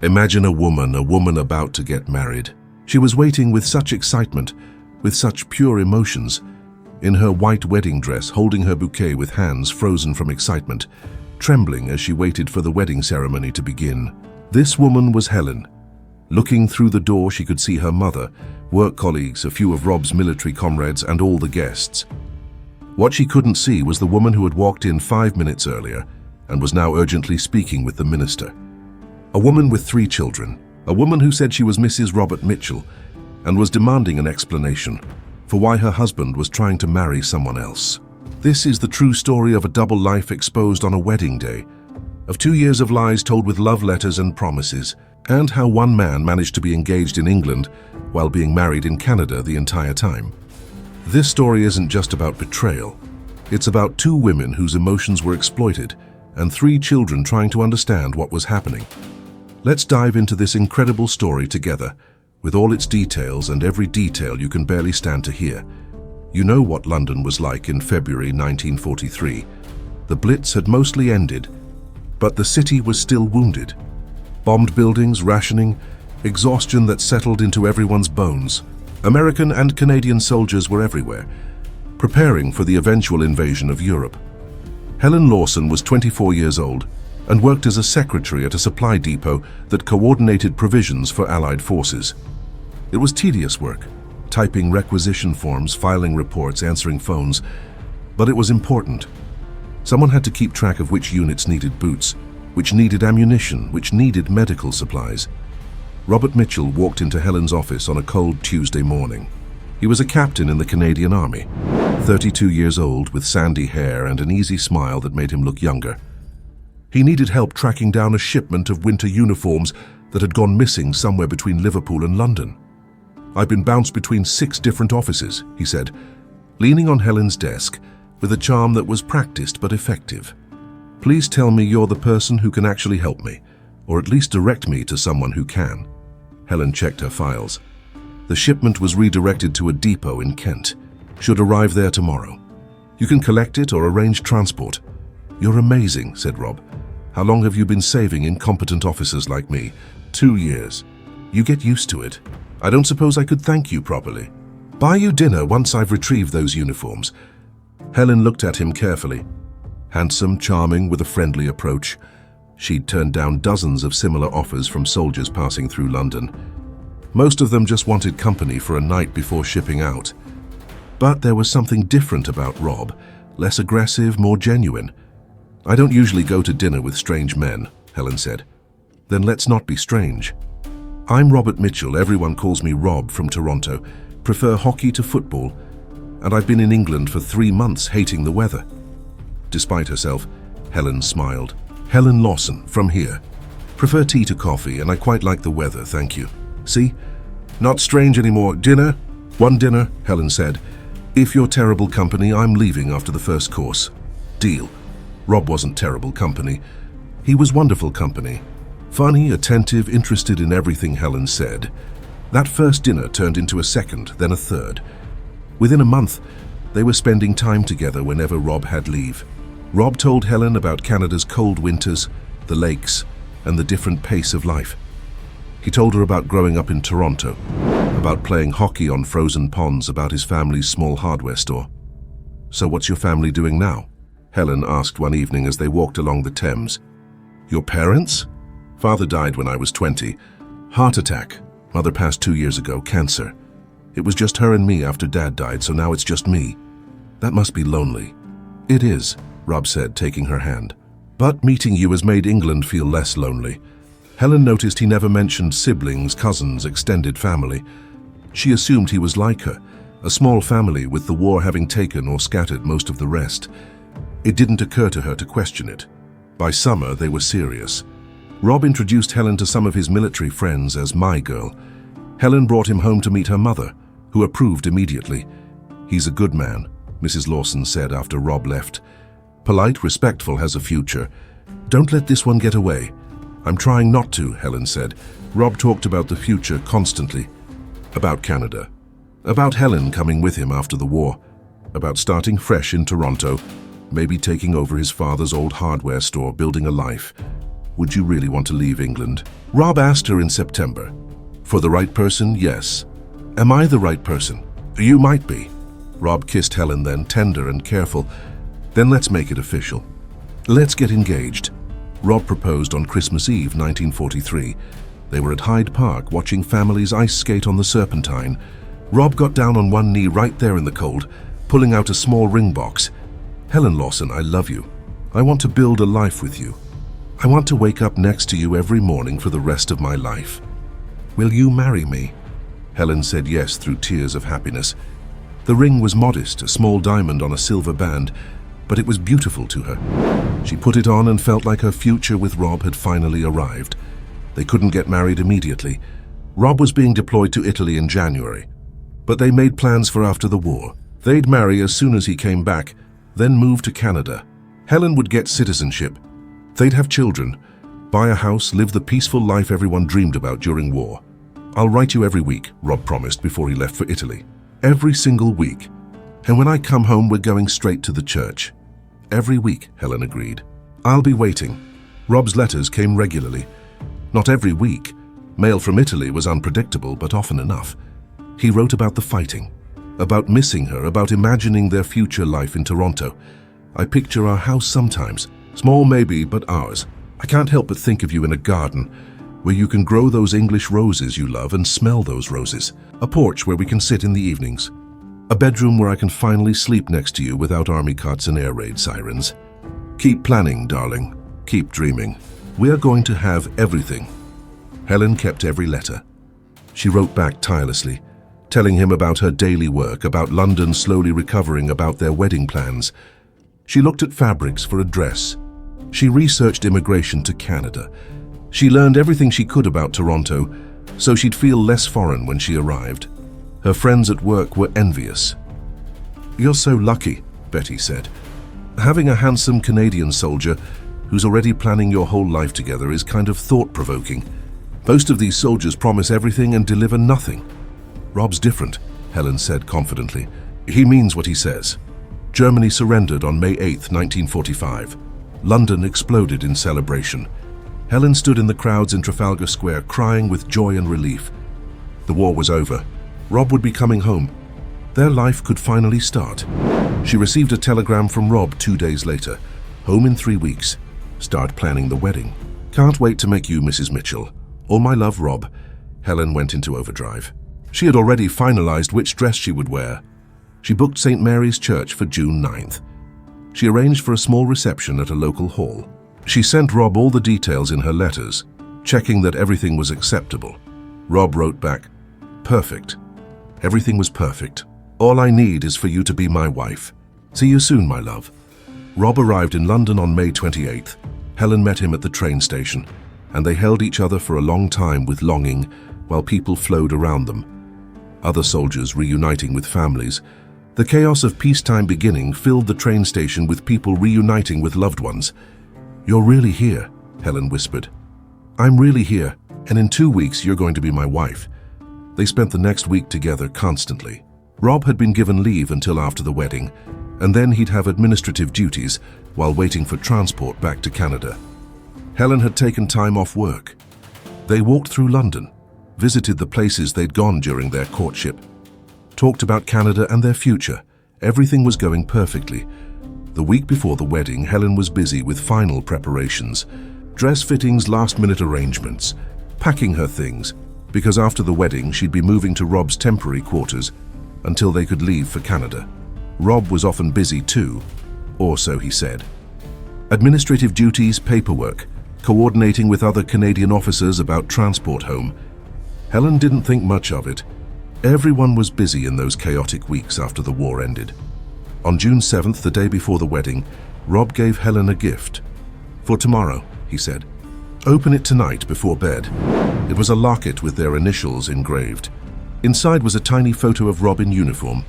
Imagine a woman about to get married. She was waiting with such excitement, with such pure emotions, in her white wedding dress, holding her bouquet with hands frozen from excitement, trembling as she waited for the wedding ceremony to begin. This woman was Helen. Looking through the door, she could see her mother, work colleagues, a few of Rob's military comrades, and all the guests. What she couldn't see was the woman who had walked in 5 minutes earlier and was now urgently speaking with the minister. A woman with 3 children, a woman who said she was Mrs. Robert Mitchell and was demanding an explanation for why her husband was trying to marry someone else. This is the true story of a double life exposed on a wedding day, of 2 years of lies told with love letters and promises, and how one man managed to be engaged in England while being married in Canada the entire time. This story isn't just about betrayal. It's about 2 women whose emotions were exploited and 3 children trying to understand what was happening. Let's dive into this incredible story together, with all its details and every detail you can barely stand to hear. You know what London was like in February 1943. The Blitz had mostly ended, but the city was still wounded. Bombed buildings, rationing, exhaustion that settled into everyone's bones. American and Canadian soldiers were everywhere, preparing for the eventual invasion of Europe. Helen Lawson was 24 years old and worked as a secretary at a supply depot that coordinated provisions for Allied forces. It was tedious work, typing requisition forms, filing reports, answering phones, but it was important. Someone had to keep track of which units needed boots, which needed ammunition, which needed medical supplies. Robert Mitchell walked into Helen's office on a cold Tuesday morning. He was a captain in the Canadian Army, 32 years old, with sandy hair and an easy smile that made him look younger. He needed help tracking down a shipment of winter uniforms that had gone missing somewhere between Liverpool and London. "I've been bounced between 6 different offices," he said, leaning on Helen's desk with a charm that was practiced but effective. "Please tell me you're the person who can actually help me, or at least direct me to someone who can." Helen checked her files. The shipment was redirected to a depot in Kent. Should arrive there tomorrow. "You can collect it or arrange transport." "You're amazing," said Rob. "How long have you been saving incompetent officers like me?" 2 years. "You get used to it. I don't suppose I could thank you properly." "Buy you dinner once I've retrieved those uniforms." Helen looked at him carefully. Handsome, charming, with a friendly approach. She'd turned down dozens of similar offers from soldiers passing through London. Most of them just wanted company for a night before shipping out. But there was something different about Rob, less aggressive, more genuine. "I don't usually go to dinner with strange men," Helen said. "Then let's not be strange. I'm Robert Mitchell, everyone calls me Rob, from Toronto, prefer hockey to football, and I've been in England for 3 months hating the weather." Despite herself, Helen smiled. "Helen Lawson, from here. Prefer tea to coffee, and I quite like the weather, thank you. See? Not strange anymore. Dinner?" "1 dinner," Helen said. "If you're terrible company, I'm leaving after the first course." "Deal." Rob wasn't terrible company. He was wonderful company. Funny, attentive, interested in everything Helen said. That first dinner turned into a second, then a third. Within a month, they were spending time together whenever Rob had leave. Rob told Helen about Canada's cold winters, the lakes, and the different pace of life. He told her about growing up in Toronto, about playing hockey on frozen ponds, about his family's small hardware store. "So what's your family doing now?" Helen asked one evening as they walked along the Thames. "Your parents?" "Father died when I was 20. Heart attack. Mother passed 2 years ago, cancer. It was just her and me after Dad died, so now it's just me. That must be lonely." "It is," Rob said, taking her hand. "But meeting you has made England feel less lonely." Helen noticed he never mentioned siblings, cousins, extended family. She assumed he was like her, a small family with the war having taken or scattered most of the rest. It didn't occur to her to question it. By summer, they were serious. Rob introduced Helen to some of his military friends as "my girl." Helen brought him home to meet her mother, who approved immediately. "He's a good man," Mrs. Lawson said after Rob left. "Polite, respectful, has a future. Don't let this one get away." "I'm trying not to," Helen said. Rob talked about the future constantly. About Canada. About Helen coming with him after the war. About starting fresh in Toronto. Maybe taking over his father's old hardware store, building a life. would you really want to leave England? Rob asked her in September. For the right person, yes. Am I the right person? You might be. Rob kissed Helen then, tender and careful. Then let's make it official. Let's get engaged. Rob proposed on Christmas Eve, 1943. They were at Hyde Park watching families ice skate on the Serpentine. Rob got down on one knee right there in the cold, pulling out a small ring box. Helen Lawson, I love you. I want to build a life with you. I want to wake up next to you every morning for the rest of my life. Will you marry me? Helen said yes through tears of happiness. The ring was modest, a small diamond on a silver band, but it was beautiful to her. She put it on and felt like her future with Rob had finally arrived. They couldn't get married immediately. Rob was being deployed to Italy in January, but they made plans for after the war. They'd marry as soon as he came back, then move to Canada. Helen would get citizenship. They'd have children, buy a house, live the peaceful life everyone dreamed about during war. I'll write you every week, Rob promised before he left for Italy. Every single week. And when I come home, we're going straight to the church. Every week, Helen agreed. I'll be waiting. Rob's letters came regularly. Not every week. Mail from Italy was unpredictable, but often enough. He wrote about the fighting, about missing her, about imagining their future life in Toronto. I picture our house sometimes, small maybe, but ours. I can't help but think of you in a garden, where you can grow those English roses you love and smell those roses. A porch where we can sit in the evenings. A bedroom where I can finally sleep next to you without army carts and air raid sirens. Keep planning, darling. Keep dreaming. We are going to have everything. Helen kept every letter. She wrote back tirelessly, telling him about her daily work, about London slowly recovering, about their wedding plans. She looked at fabrics for a dress. She researched immigration to Canada. She learned everything she could about Toronto, so she'd feel less foreign when she arrived. Her friends at work were envious. You're so lucky, Betty said. Having a handsome Canadian soldier who's already planning your whole life together is kind of thought-provoking. Most of these soldiers promise everything and deliver nothing. Rob's different, Helen said confidently. He means what he says. Germany surrendered on May 8, 1945. London exploded in celebration. Helen stood in the crowds in Trafalgar Square crying with joy and relief. The war was over. Rob would be coming home. Their life could finally start. She received a telegram from Rob 2 days later. Home in 3 weeks. Start planning the wedding. Can't wait to make you Mrs. Mitchell. All my love, Rob. Helen went into overdrive. She had already finalized which dress she would wear. She booked St. Mary's Church for June 9th. She arranged for a small reception at a local hall. She sent Rob all the details in her letters, checking that everything was acceptable. Rob wrote back, "Perfect. Everything was perfect. All I need is for you to be my wife. See you soon, my love." Rob arrived in London on May 28th. Helen met him at the train station, and they held each other for a long time with longing while people flowed around them. Other soldiers reuniting with families. The chaos of peacetime beginning filled the train station with people reuniting with loved ones. "You're really here," Helen whispered. "I'm really here, and in 2 weeks you're going to be my wife." They spent the next week together constantly. Rob had been given leave until after the wedding, and then he'd have administrative duties while waiting for transport back to Canada. Helen had taken time off work. They walked through London, visited the places they'd gone during their courtship, talked about Canada and their future. Everything was going perfectly. The week before the wedding, Helen was busy with final preparations, dress fittings, last-minute arrangements, packing her things, because after the wedding she'd be moving to Rob's temporary quarters until they could leave for Canada. Rob was often busy too, or so he said. Administrative duties, paperwork, coordinating with other Canadian officers about transport home. Helen didn't think much of it. Everyone was busy in those chaotic weeks after the war ended. On June 7th, the day before the wedding, Rob gave Helen a gift. "For tomorrow," he said. "Open it tonight before bed." It was a locket with their initials engraved. Inside was a tiny photo of Rob in uniform.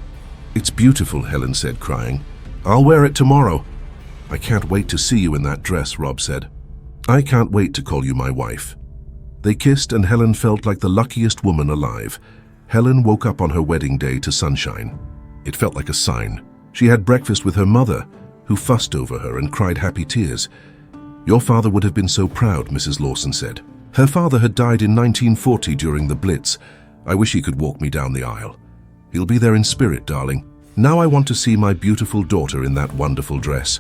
"It's beautiful," Helen said, crying. "I'll wear it tomorrow." "I can't wait to see you in that dress," Rob said. "I can't wait to call you my wife." They kissed, and Helen felt like the luckiest woman alive. Helen woke up on her wedding day to sunshine. It felt like a sign. She had breakfast with her mother, who fussed over her and cried happy tears. Your father would have been so proud, Mrs. Lawson said. Her father had died in 1940 during the Blitz. I wish he could walk me down the aisle. He'll be there in spirit, darling. Now I want to see my beautiful daughter in that wonderful dress.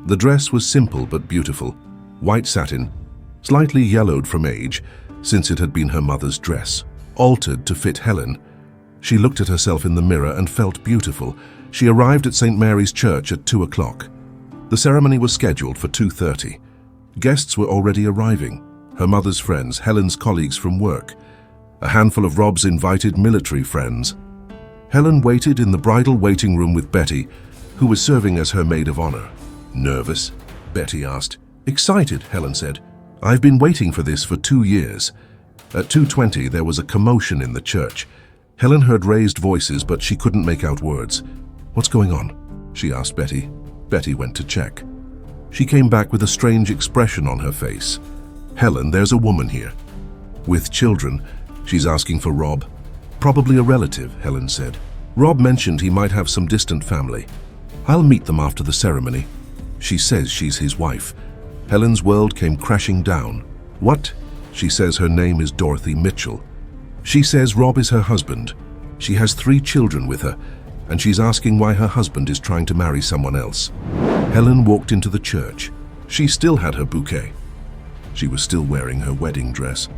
The dress was simple but beautiful. White satin, slightly yellowed from age, since it had been her mother's dress, altered to fit Helen. She looked at herself in the mirror and felt beautiful. She arrived at St. Mary's Church at 2 o'clock. The ceremony was scheduled for 2:30. Guests were already arriving. Her mother's friends, Helen's colleagues from work. A handful of Rob's invited military friends. Helen waited in the bridal waiting room with Betty, who was serving as her maid of honor. Nervous? Betty asked. Excited, Helen said. I've been waiting for this for 2 years. At 2:20, there was a commotion in the church. Helen heard raised voices, but she couldn't make out words. What's going on? She asked Betty. Betty went to check. She came back with a strange expression on her face. Helen, there's a woman here. With children. She's asking for Rob. Probably a relative, Helen said. Rob mentioned he might have some distant family. I'll meet them after the ceremony. She says she's his wife. Helen's world came crashing down. What? She says her name is Dorothy Mitchell. She says Rob is her husband. She has 3 children with her, and she's asking why her husband is trying to marry someone else. Helen walked into the church. She still had her bouquet. She was still wearing her wedding dress.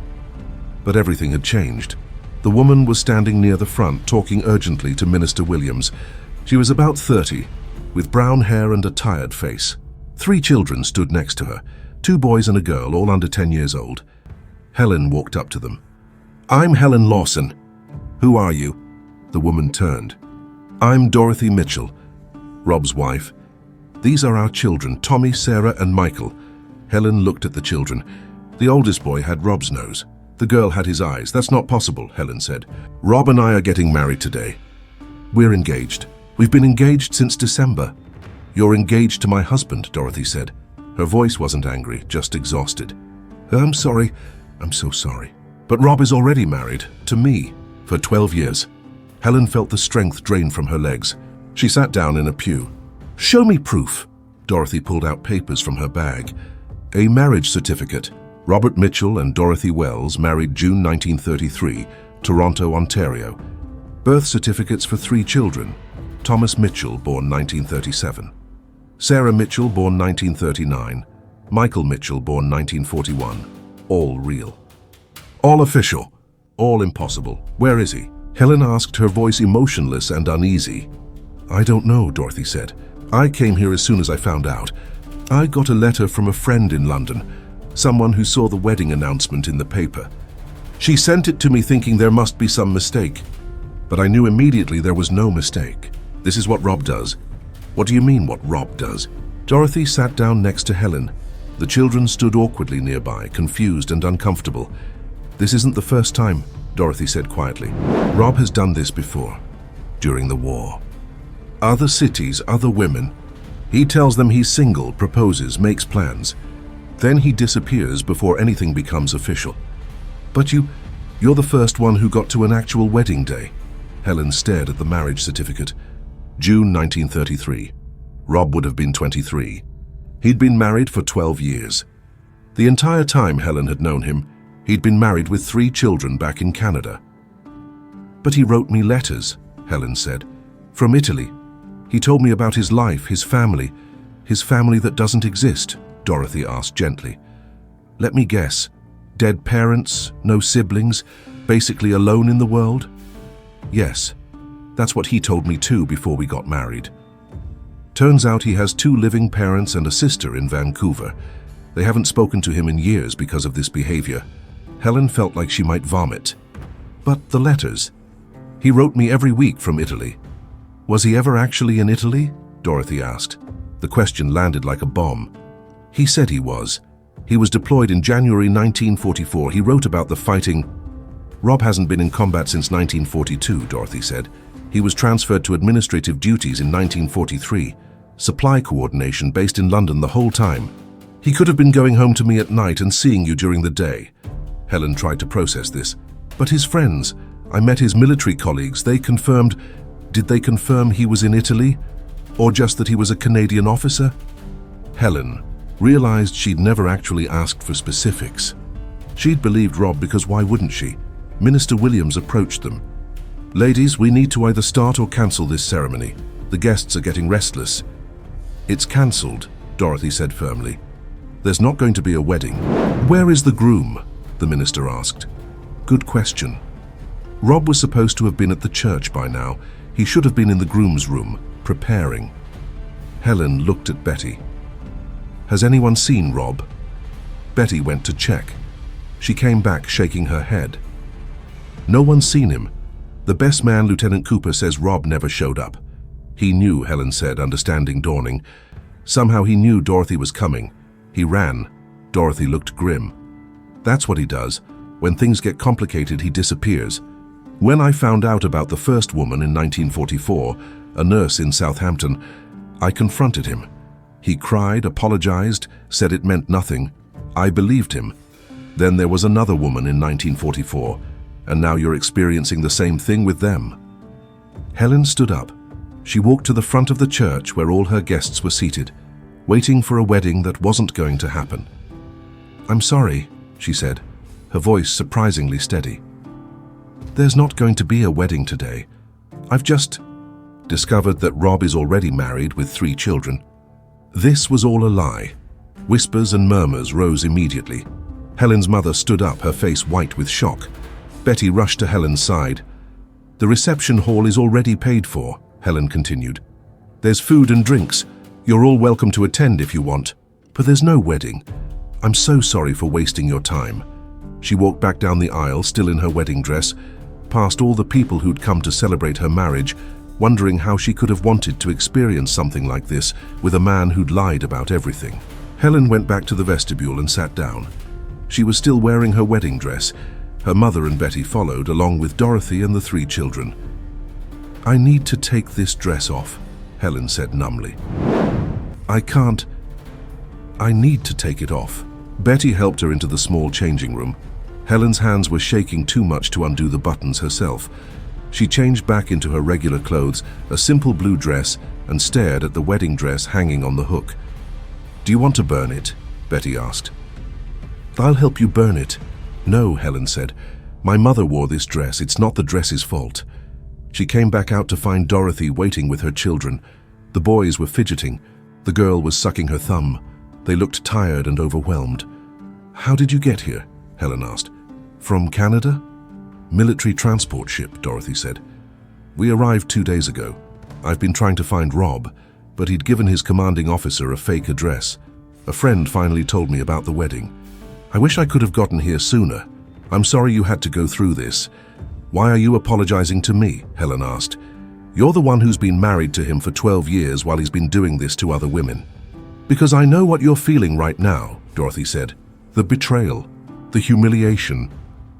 But everything had changed. The woman was standing near the front, talking urgently to Minister Williams. She was about 30, with brown hair and a tired face. 3 children stood next to her, 2 boys and a girl, all under 10 years old. Helen walked up to them. I'm Helen Lawson. Who are you? The woman turned. I'm Dorothy Mitchell, Rob's wife. These are our children, Tommy, Sarah, and Michael. Helen looked at the children. The oldest boy had Rob's nose. The girl had his eyes. That's not possible, Helen said. Rob and I are getting married today. We're engaged. We've been engaged since December. You're engaged to my husband, Dorothy said. Her voice wasn't angry, just exhausted. I'm sorry. I'm so sorry. But Rob is already married, to me, for 12 years. Helen felt the strength drain from her legs. She sat down in a pew. Show me proof. Dorothy pulled out papers from her bag. A marriage certificate. Robert Mitchell and Dorothy Wells, married June 1933, Toronto, Ontario. Birth certificates for 3 children. Thomas Mitchell, born 1937. Sarah Mitchell, born 1939. Michael Mitchell, born 1941. All real. All official. All impossible. Where is he? Helen asked, her voice emotionless and uneasy. I don't know, Dorothy said. I came here as soon as I found out. I got a letter from a friend in London, someone who saw the wedding announcement in the paper. She sent it to me thinking there must be some mistake. But I knew immediately there was no mistake. This is what Rob does. What do you mean, what Rob does? Dorothy sat down next to Helen. The children stood awkwardly nearby, confused and uncomfortable. This isn't the first time, Dorothy said quietly. Rob has done this before, during the war. Other cities, other women. He tells them he's single, proposes, makes plans. Then he disappears before anything becomes official. But you're the first one who got to an actual wedding day. Helen stared at the marriage certificate. June 1933. Rob would have been 23. He'd been married for 12 years. The entire time Helen had known him, he'd been married with 3 children back in Canada. But he wrote me letters, Helen said. From Italy. He told me about his life, his family that doesn't exist, Dorothy asked gently. Let me guess. Dead parents, no siblings, basically alone in the world? Yes, that's what he told me too before we got married. Turns out he has 2 living parents and a sister in Vancouver. They haven't spoken to him in years because of this behavior. Helen felt like she might vomit. But the letters. He wrote me every week from Italy. Was he ever actually in Italy? Dorothy asked. The question landed like a bomb. He said he was. He was deployed in January 1944. He wrote about the fighting. Rob hasn't been in combat since 1942, Dorothy said. He was transferred to administrative duties in 1943. Supply coordination based in London the whole time. He could have been going home to me at night and seeing you during the day. Helen tried to process this. But his friends, I met his military colleagues, they confirmed. Did they confirm he was in Italy? Or just that he was a Canadian officer? Helen, realized she'd never actually asked for specifics. She'd believed Rob because why wouldn't she? Minister Williams approached them. "Ladies, we need to either start or cancel this ceremony. The guests are getting restless." "It's cancelled," Dorothy said firmly. "There's not going to be a wedding." "Where is the groom?" the minister asked. "Good question. Rob was supposed to have been at the church by now. He should have been in the groom's room, preparing." Helen looked at Betty. "Has anyone seen Rob?" Betty went to check. She came back shaking her head. "No one's seen him. The best man, Lieutenant Cooper, says Rob never showed up." "He knew," Helen said, understanding dawning. "Somehow he knew Dorothy was coming. He ran." Dorothy looked grim. "That's what he does. When things get complicated, he disappears. When I found out about the first woman in 1944, a nurse in Southampton, I confronted him. He cried, apologized, said it meant nothing. I believed him. Then there was another woman in 1944, and now you're experiencing the same thing with them." Helen stood up. She walked to the front of the church where all her guests were seated, waiting for a wedding that wasn't going to happen. "I'm sorry," she said, her voice surprisingly steady. "There's not going to be a wedding today. I've just discovered that Rob is already married with 3 children." This was all a lie. Whispers and murmurs rose immediately. Helen's mother stood up, her face white with shock. Betty rushed to Helen's side. "The reception hall is already paid for," Helen continued. "There's food and drinks. You're all welcome to attend if you want. But there's no wedding. I'm so sorry for wasting your time." She walked back down the aisle, still in her wedding dress, past all the people who'd come to celebrate her marriage, wondering how she could have wanted to experience something like this with a man who'd lied about everything. Helen went back to the vestibule and sat down. She was still wearing her wedding dress. Her mother and Betty followed, along with Dorothy and the 3 children. "I need to take this dress off," Helen said numbly. "I can't. I need to take it off." Betty helped her into the small changing room. Helen's hands were shaking too much to undo the buttons herself. She changed back into her regular clothes, a simple blue dress, and stared at the wedding dress hanging on the hook. "Do you want to burn it?" Betty asked. "I'll help you burn it." "No," Helen said. "My mother wore this dress. It's not the dress's fault." She came back out to find Dorothy waiting with her children. The boys were fidgeting. The girl was sucking her thumb. They looked tired and overwhelmed. "How did you get here?" Helen asked. "From Canada?" "Military transport ship," Dorothy said. "We arrived 2 days ago. I've been trying to find Rob, but he'd given his commanding officer a fake address. A friend finally told me about the wedding. I wish I could have gotten here sooner. I'm sorry you had to go through this." "Why are you apologizing to me?" Helen asked. "You're the one who's been married to him for 12 years while he's been doing this to other women." "Because I know what you're feeling right now," Dorothy said. "The betrayal, the humiliation,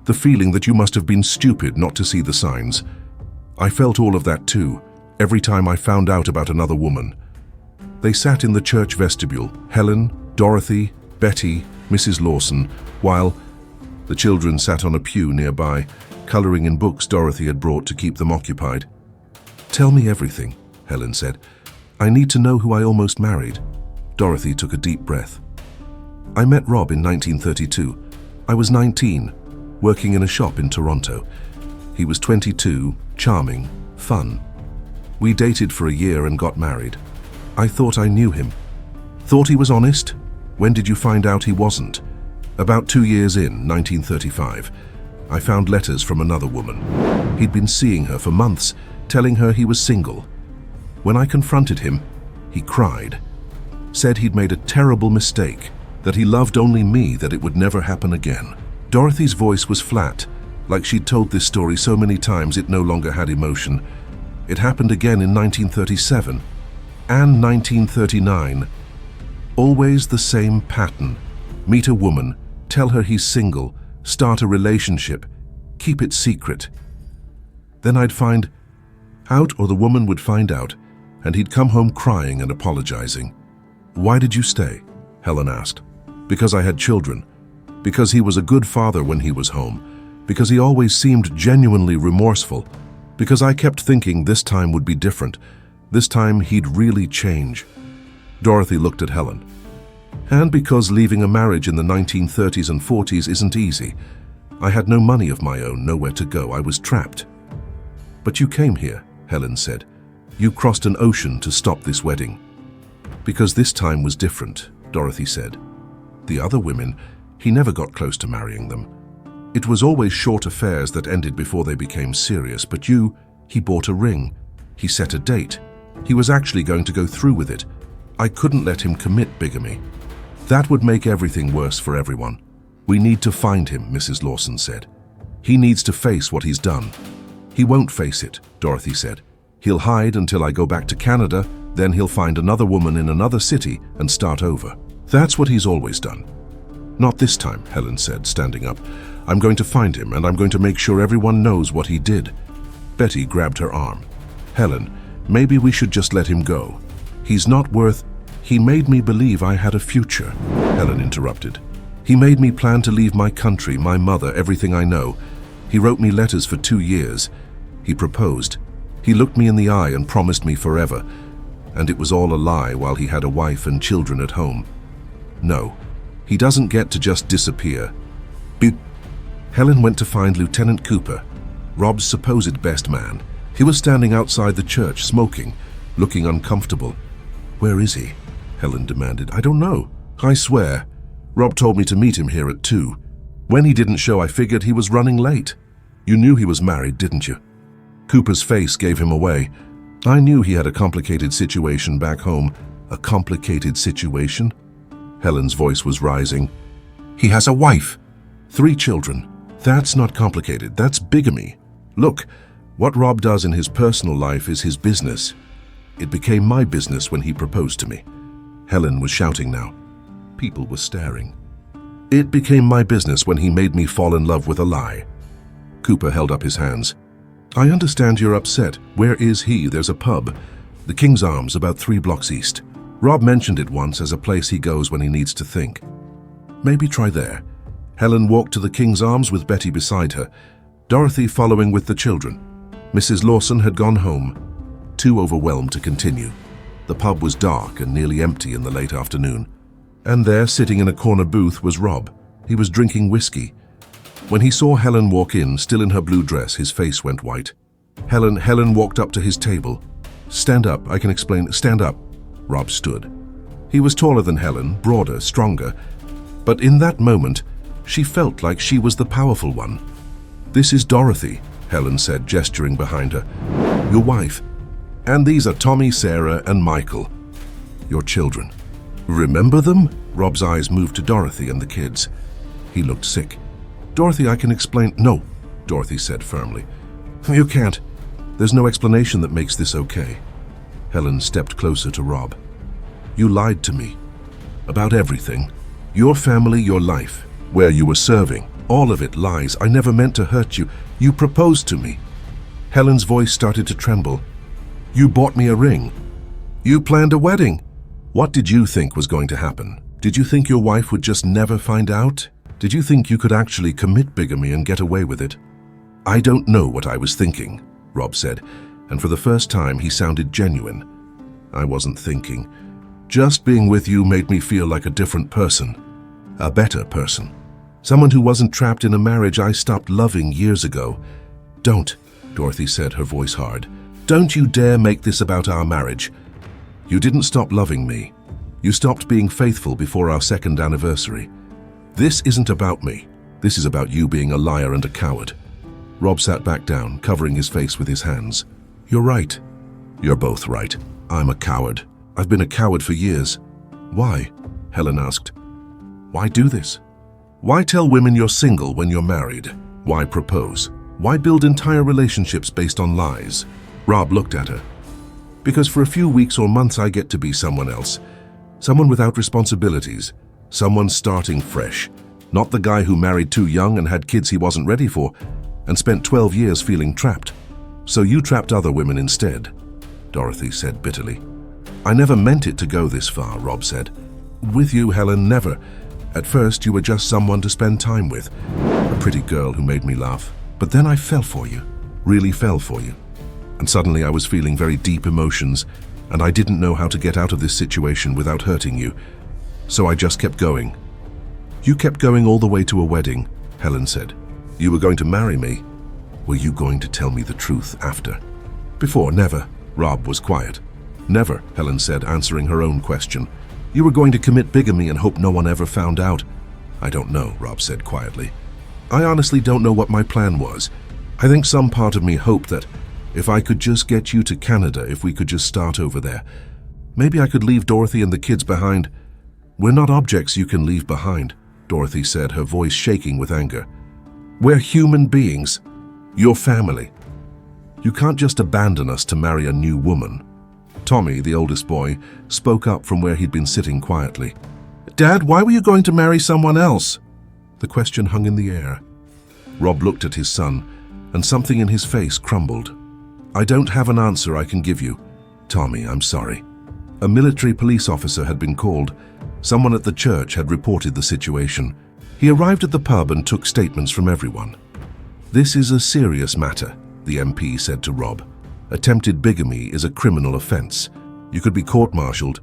the feeling that you must have been stupid not to see the signs. I felt all of that too, every time I found out about another woman." They sat in the church vestibule, Helen, Dorothy, Betty, Mrs. Lawson, while the children sat on a pew nearby, coloring in books Dorothy had brought to keep them occupied. "Tell me everything," Helen said. "I need to know who I almost married." Dorothy took a deep breath. "I met Rob in 1932. I was 19, working in a shop in Toronto. He was 22, charming, fun. We dated for a year and got married. I thought I knew him. Thought he was honest? When did you find out he wasn't?" "About 2 years in, 1935. I found letters from another woman. He'd been seeing her for months, telling her he was single. When I confronted him, he cried. Said he'd made a terrible mistake, that he loved only me, that it would never happen again." Dorothy's voice was flat, like she'd told this story so many times it no longer had emotion. "It happened again in 1937 and 1939. Always the same pattern. Meet a woman, tell her he's single, start a relationship, keep it secret. Then I'd find out, or the woman would find out, and he'd come home crying and apologizing." "Why did you stay?" Helen asked. "Because I had children. Because he was a good father when he was home. Because he always seemed genuinely remorseful. Because I kept thinking this time would be different. This time he'd really change." Dorothy looked at Helen. And because leaving a marriage in the 1930s and 40s isn't easy. I had no money of my own, nowhere to go. I was trapped. But you came here, Helen said. You crossed an ocean to stop this wedding. Because this time was different, Dorothy said. The other women, he never got close to marrying them. It was always short affairs that ended before they became serious, but you, he bought a ring. He set a date. He was actually going to go through with it. I couldn't let him commit bigamy. That would make everything worse for everyone. We need to find him, Mrs. Lawson said. He needs to face what he's done. He won't face it, Dorothy said. He'll hide until I go back to Canada, then he'll find another woman in another city and start over. That's what he's always done. Not this time, Helen said, standing up. I'm going to find him, and I'm going to make sure everyone knows what he did. Betty grabbed her arm. Helen, maybe we should just let him go. He's not worth... He made me believe I had a future, Helen interrupted. He made me plan to leave my country, my mother, everything I know. He wrote me letters for 2 years. He proposed. He looked me in the eye and promised me forever. And it was all a lie while he had a wife and children at home. No, he doesn't get to just disappear. Helen went to find Lieutenant Cooper, Rob's supposed best man. He was standing outside the church, smoking, looking uncomfortable. Where is he? Helen demanded. I don't know. I swear. Rob told me to meet him here at 2. When he didn't show, I figured he was running late. You knew he was married, didn't you? Cooper's face gave him away. I knew he had a complicated situation back home. A complicated situation? Helen's voice was rising. He has a wife. 3 children. That's not complicated. That's bigamy. Look, what Rob does in his personal life is his business. It became my business when he proposed to me. Helen was shouting now. People were staring. It became my business when he made me fall in love with a lie. Cooper held up his hands. I understand you're upset. Where is he? There's a pub. The King's Arms, about 3 blocks east. Rob mentioned it once as a place he goes when he needs to think. Maybe try there. Helen walked to the King's Arms with Betty beside her, Dorothy following with the children. Mrs. Lawson had gone home, too overwhelmed to continue. The pub was dark and nearly empty in the late afternoon. And there, sitting in a corner booth, was Rob. He was drinking whiskey. When he saw Helen walk in, still in her blue dress, his face went white. Helen walked up to his table. Stand up, I can explain. Stand up. Rob stood. He was taller than Helen, broader, stronger. But in that moment, she felt like she was the powerful one. This is Dorothy, Helen said, gesturing behind her. Your wife. And these are Tommy, Sarah, and Michael. Your children. Remember them? Rob's eyes moved to Dorothy and the kids. He looked sick. Dorothy, I can explain. No, Dorothy said firmly. You can't. There's no explanation that makes this okay. Helen stepped closer to Rob. You lied to me. About everything. Your family, your life, where you were serving. All of it lies. I never meant to hurt you. You proposed to me. Helen's voice started to tremble. You bought me a ring. You planned a wedding. What did you think was going to happen? Did you think your wife would just never find out? Did you think you could actually commit bigamy and get away with it? I don't know what I was thinking, Rob said, and for the first time he sounded genuine. I wasn't thinking. Just being with you made me feel like a different person. A better person. Someone who wasn't trapped in a marriage I stopped loving years ago. Don't, Dorothy said, her voice hard. Don't you dare make this about our marriage. You didn't stop loving me. You stopped being faithful before our 2nd anniversary. This isn't about me. This is about you being a liar and a coward. Rob sat back down, covering his face with his hands. You're right. You're both right. I'm a coward. I've been a coward for years. Why? Helen asked. Why do this? Why tell women you're single when you're married? Why propose? Why build entire relationships based on lies? Rob looked at her. Because for a few weeks or months I get to be someone else. Someone without responsibilities. Someone starting fresh. Not the guy who married too young and had kids he wasn't ready for and spent 12 years feeling trapped. So you trapped other women instead, Dorothy said bitterly. I never meant it to go this far, Rob said. With you, Helen, never. At first, you were just someone to spend time with. A pretty girl who made me laugh. But then I fell for you. Really fell for you. And suddenly I was feeling very deep emotions, and I didn't know how to get out of this situation without hurting you. So I just kept going. You kept going all the way to a wedding, Helen said. You were going to marry me. Were you going to tell me the truth after? Before, never. Rob was quiet. Never, Helen said, answering her own question. You were going to commit bigamy and hope no one ever found out. I don't know, Rob said quietly. I honestly don't know what my plan was. I think some part of me hoped that if I could just get you to Canada, if we could just start over there, maybe I could leave Dorothy and the kids behind. We're not objects you can leave behind, Dorothy said, her voice shaking with anger. We're human beings. Your family. You can't just abandon us to marry a new woman. Tommy, the oldest boy, spoke up from where he'd been sitting quietly. Dad, why were you going to marry someone else? The question hung in the air. Rob looked at his son, and something in his face crumbled. I don't have an answer I can give you. Tommy, I'm sorry. A military police officer had been called. Someone at the church had reported the situation. He arrived at the pub and took statements from everyone. This is a serious matter, the MP said to Rob. Attempted bigamy is a criminal offense. You could be court-martialed.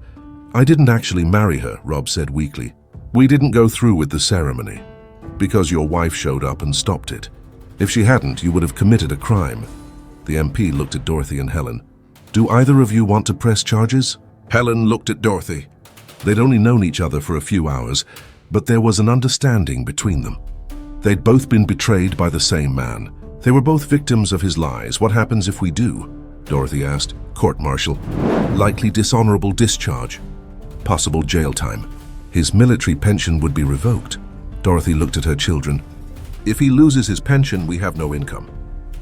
I didn't actually marry her, Rob said weakly. We didn't go through with the ceremony because your wife showed up and stopped it. If she hadn't, you would have committed a crime. The MP looked at Dorothy and Helen. Do either of you want to press charges? Helen looked at Dorothy. They'd only known each other for a few hours, but there was an understanding between them. They'd both been betrayed by the same man. They were both victims of his lies. What happens if we do? Dorothy asked. Court-martial. Likely dishonorable discharge. Possible jail time. His military pension would be revoked. Dorothy looked at her children. If he loses his pension, we have no income.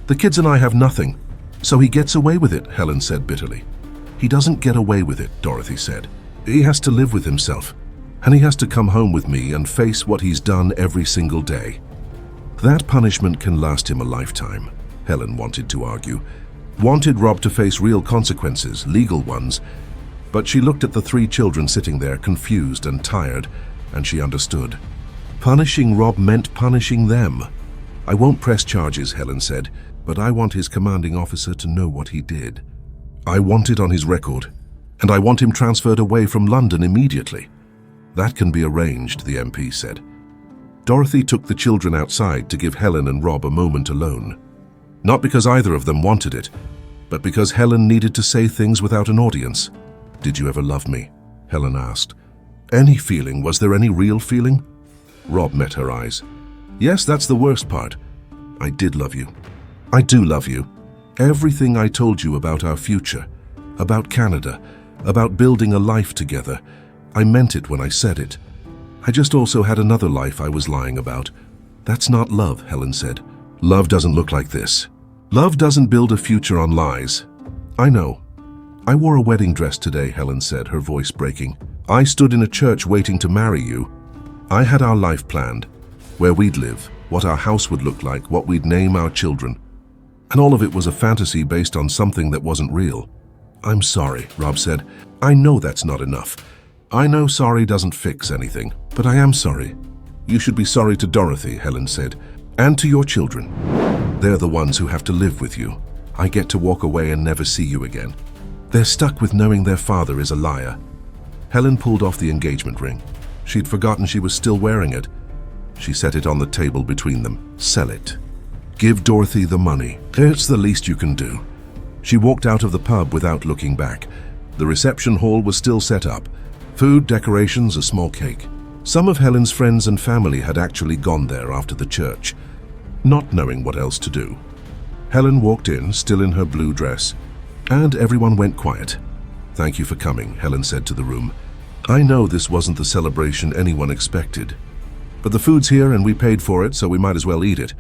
The kids and I have nothing, so he gets away with it, Helen said bitterly. He doesn't get away with it, Dorothy said. He has to live with himself, and he has to come home with me and face what he's done every single day. That punishment can last him a lifetime, Helen wanted to argue. Wanted Rob to face real consequences, legal ones, but she looked at the three children sitting there, confused and tired, and she understood. Punishing Rob meant punishing them. I won't press charges, Helen said, but I want his commanding officer to know what he did. I want it on his record, and I want him transferred away from London immediately. That can be arranged, the MP said. Dorothy took the children outside to give Helen and Rob a moment alone. Not because either of them wanted it, but because Helen needed to say things without an audience. Did you ever love me? Helen asked. Any feeling? Was there any real feeling? Rob met her eyes. Yes, that's the worst part. I did love you. I do love you. Everything I told you about our future, about Canada, about building a life together, I meant it when I said it. I just also had another life I was lying about. That's not love, Helen said. Love doesn't look like this. Love doesn't build a future on lies. I know. I wore a wedding dress today, Helen said, her voice breaking. I stood in a church waiting to marry you. I had our life planned, where we'd live, what our house would look like, what we'd name our children. And all of it was a fantasy based on something that wasn't real. I'm sorry, Rob said. I know that's not enough. I know sorry doesn't fix anything, but I am sorry. You should be sorry to Dorothy, Helen said, and to your children. They're the ones who have to live with you. I get to walk away and never see you again. They're stuck with knowing their father is a liar. Helen pulled off the engagement ring. She'd forgotten she was still wearing it. She set it on the table between them. Sell it. Give Dorothy the money. It's the least you can do. She walked out of the pub without looking back. The reception hall was still set up. Food, decorations, a small cake. Some of Helen's friends and family had actually gone there after the church, not knowing what else to do. Helen walked in, still in her blue dress, and everyone went quiet. Thank you for coming, Helen said to the room. I know this wasn't the celebration anyone expected, but the food's here and we paid for it, so we might as well eat it.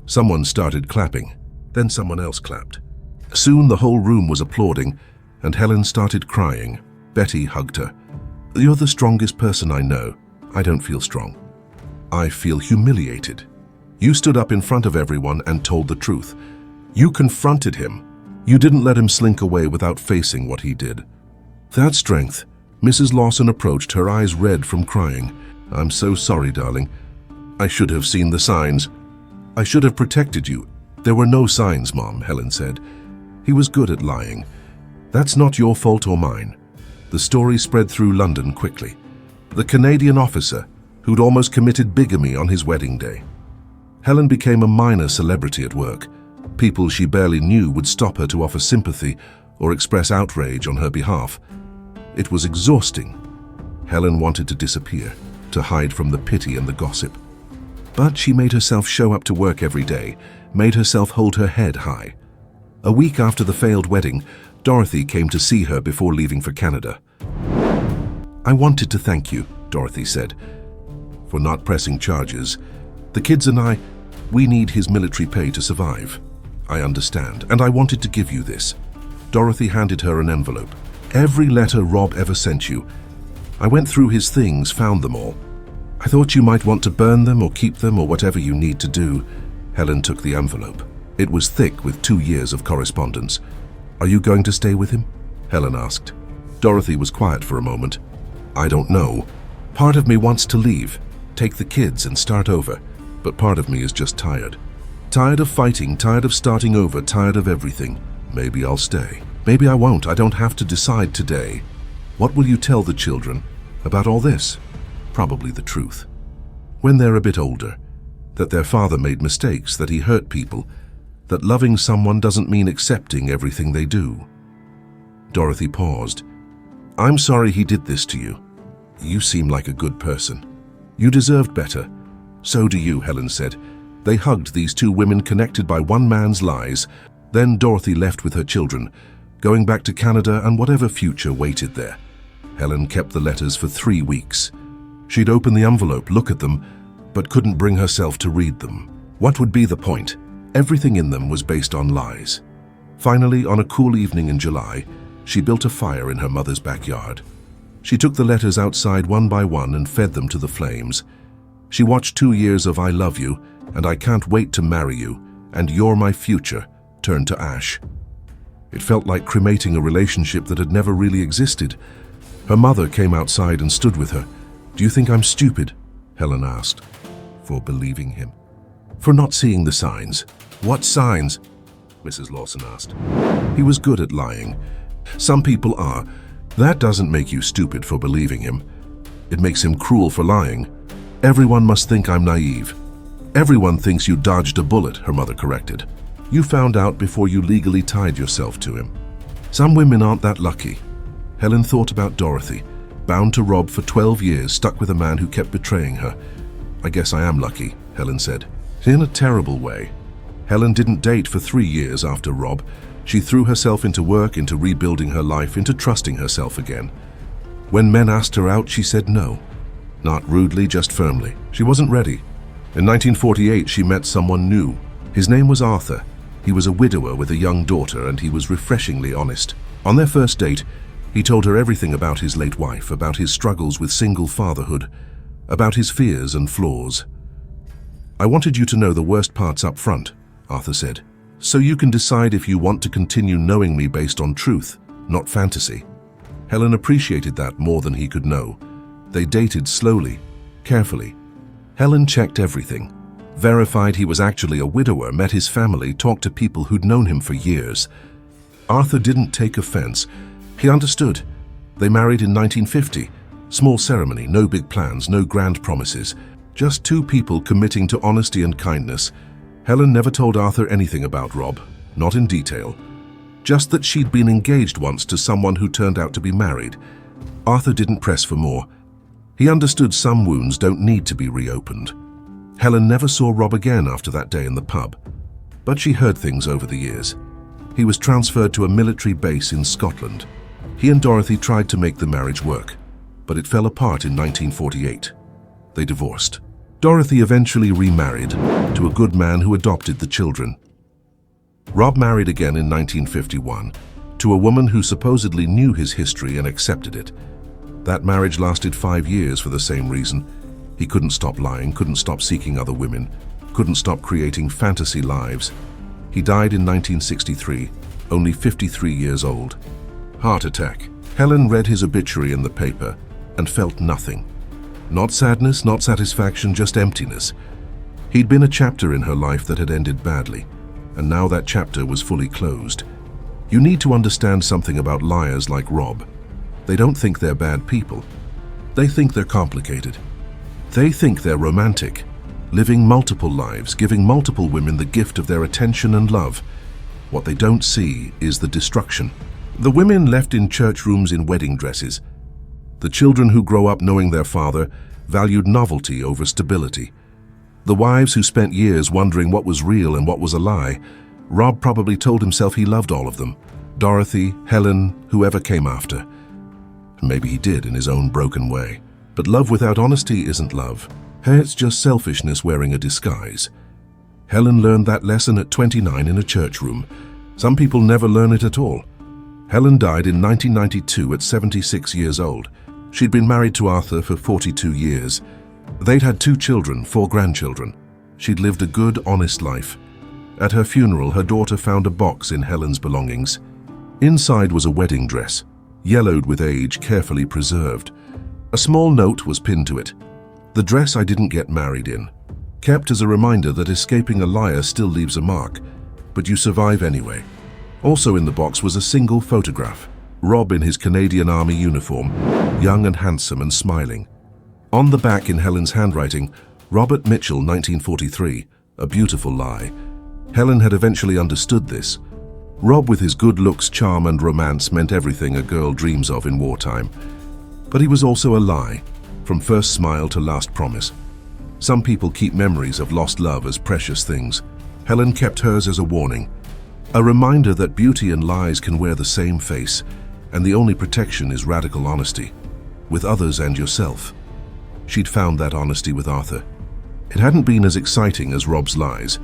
Someone started clapping, then someone else clapped. Soon the whole room was applauding, and Helen started crying. Betty hugged her. You're the strongest person I know. I don't feel strong. I feel humiliated. You stood up in front of everyone and told the truth. You confronted him. You didn't let him slink away without facing what he did. That strength. Mrs. Lawson approached, her eyes red from crying. I'm so sorry, darling. I should have seen the signs. I should have protected you. There were no signs, Mom, Helen said. He was good at lying. That's not your fault or mine. The story spread through London quickly. The Canadian officer who'd almost committed bigamy on his wedding day. Helen became a minor celebrity at work. People she barely knew would stop her to offer sympathy or express outrage on her behalf. It was exhausting. Helen wanted to disappear, to hide from the pity and the gossip. But she made herself show up to work every day, made herself hold her head high. A week after the failed wedding, Dorothy came to see her before leaving for Canada. "I wanted to thank you," Dorothy said, "for not pressing charges. The kids and I, we need his military pay to survive. I understand, and I wanted to give you this." Dorothy handed her an envelope. "Every letter Rob ever sent you. I went through his things, found them all. I thought you might want to burn them or keep them or whatever you need to do." Helen took the envelope. It was thick with 2 years of correspondence. "Are you going to stay with him?" Helen asked. Dorothy was quiet for a moment. "I don't know. Part of me wants to leave, take the kids and start over, but part of me is just tired. Tired of fighting, tired of starting over, tired of everything. Maybe I'll stay. Maybe I won't. I don't have to decide today." "What will you tell the children about all this?" "Probably the truth. When they're a bit older, that their father made mistakes, that he hurt people, that loving someone doesn't mean accepting everything they do." Dorothy paused. "I'm sorry he did this to you. You seem like a good person. You deserved better." "So do you," Helen said. They hugged, these two women connected by one man's lies. Then Dorothy left with her children, going back to Canada and whatever future waited there. Helen kept the letters for 3 weeks. She'd open the envelope, look at them, but couldn't bring herself to read them. What would be the point? Everything in them was based on lies. Finally, on a cool evening in July, she built a fire in her mother's backyard. She took the letters outside one by one and fed them to the flames. She watched 2 years of "I love you" and "I can't wait to marry you" and "You're my future" turn to ash. It felt like cremating a relationship that had never really existed. Her mother came outside and stood with her. "Do you think I'm stupid?" Helen asked. "For believing him? For not seeing the signs?" "What signs?" Mrs. Lawson asked. "He was good at lying. Some people are. That doesn't make you stupid for believing him. It makes him cruel for lying. Everyone must think I'm naive." "Everyone thinks you dodged a bullet," her mother corrected. "You found out before you legally tied yourself to him. Some women aren't that lucky." Helen thought about Dorothy, bound to Rob for 12 years, stuck with a man who kept betraying her. "I guess I am lucky," Helen said. "In a terrible way." Helen didn't date for 3 years after Rob. She threw herself into work, into rebuilding her life, into trusting herself again. When men asked her out, she said no. Not rudely, just firmly. She wasn't ready. In 1948, she met someone new. His name was Arthur. He was a widower with a young daughter, and he was refreshingly honest. On their first date, he told her everything about his late wife, about his struggles with single fatherhood, about his fears and flaws. "I wanted you to know the worst parts up front," Arthur said, "so you can decide if you want to continue knowing me based on truth, not fantasy." Helen appreciated that more than he could know. They dated slowly, carefully. Helen checked everything, verified he was actually a widower, met his family, talked to people who'd known him for years. Arthur didn't take offense. He understood. They married in 1950. Small ceremony, no big plans, no grand promises. Just two people committing to honesty and kindness. Helen never told Arthur anything about Rob, not in detail. Just that she'd been engaged once to someone who turned out to be married. Arthur didn't press for more. He understood some wounds don't need to be reopened. Helen never saw Rob again after that day in the pub, but she heard things over the years. He was transferred to a military base in Scotland. He and Dorothy tried to make the marriage work, but it fell apart in 1948. They divorced. Dorothy eventually remarried to a good man who adopted the children. Rob married again in 1951 to a woman who supposedly knew his history and accepted it. That marriage lasted 5 years for the same reason. He couldn't stop lying, couldn't stop seeking other women, couldn't stop creating fantasy lives. He died in 1963, only 53 years old. Heart attack. Helen read his obituary in the paper and felt nothing. Not sadness, not satisfaction, just emptiness. He'd been a chapter in her life that had ended badly, and now that chapter was fully closed. You need to understand something about liars like Rob. They don't think they're bad people. They think they're complicated. They think they're romantic, living multiple lives, giving multiple women the gift of their attention and love. What they don't see is the destruction. The women left in church rooms in wedding dresses. The children who grow up knowing their father valued novelty over stability. The wives who spent years wondering what was real and what was a lie. Rob probably told himself he loved all of them. Dorothy, Helen, whoever came after. Maybe he did in his own broken way. But love without honesty isn't love. It's just selfishness wearing a disguise. Helen learned that lesson at 29 in a church room. Some people never learn it at all. Helen died in 1992 at 76 years old. She'd been married to Arthur for 42 years. They'd had 2 children, 4 grandchildren. She'd lived a good, honest life. At her funeral, her daughter found a box in Helen's belongings. Inside was a wedding dress, yellowed with age, carefully preserved. A small note was pinned to it. "The dress I didn't get married in," kept as a reminder that escaping a liar still leaves a mark, but you survive anyway. Also in the box was a single photograph. Rob in his Canadian Army uniform, young and handsome and smiling. On the back in Helen's handwriting, Robert Mitchell, 1943, a beautiful lie. Helen had eventually understood this. Rob with his good looks, charm and romance meant everything a girl dreams of in wartime. But he was also a lie, from first smile to last promise. Some people keep memories of lost love as precious things. Helen kept hers as a warning, a reminder that beauty and lies can wear the same face, and the only protection is radical honesty, with others and yourself. She'd found that honesty with Arthur. It hadn't been as exciting as Rob's lies,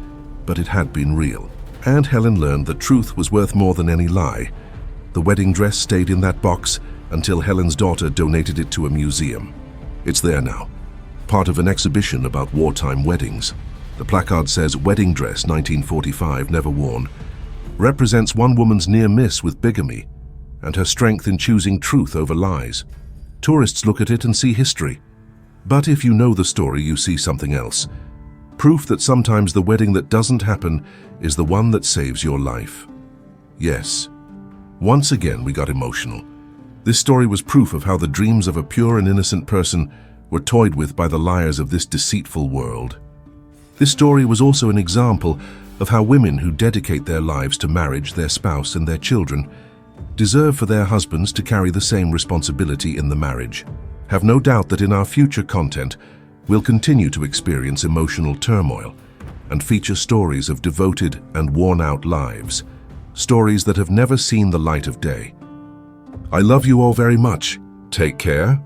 but it had been real. And Helen learned that truth was worth more than any lie. The wedding dress stayed in that box until Helen's daughter donated it to a museum. It's there now, part of an exhibition about wartime weddings. The placard says, "Wedding dress 1945, never worn," represents one woman's near miss with bigamy and her strength in choosing truth over lies. Tourists look at it and see history. But if you know the story, you see something else. Proof that sometimes the wedding that doesn't happen is the one that saves your life. Yes, once again we got emotional. This story was proof of how the dreams of a pure and innocent person were toyed with by the liars of this deceitful world. This story was also an example of how women who dedicate their lives to marriage, their spouse and their children deserve for their husbands to carry the same responsibility in the marriage. Have no doubt that in our future content, we'll continue to experience emotional turmoil and feature stories of devoted and worn-out lives, stories that have never seen the light of day. I love you all very much. Take care.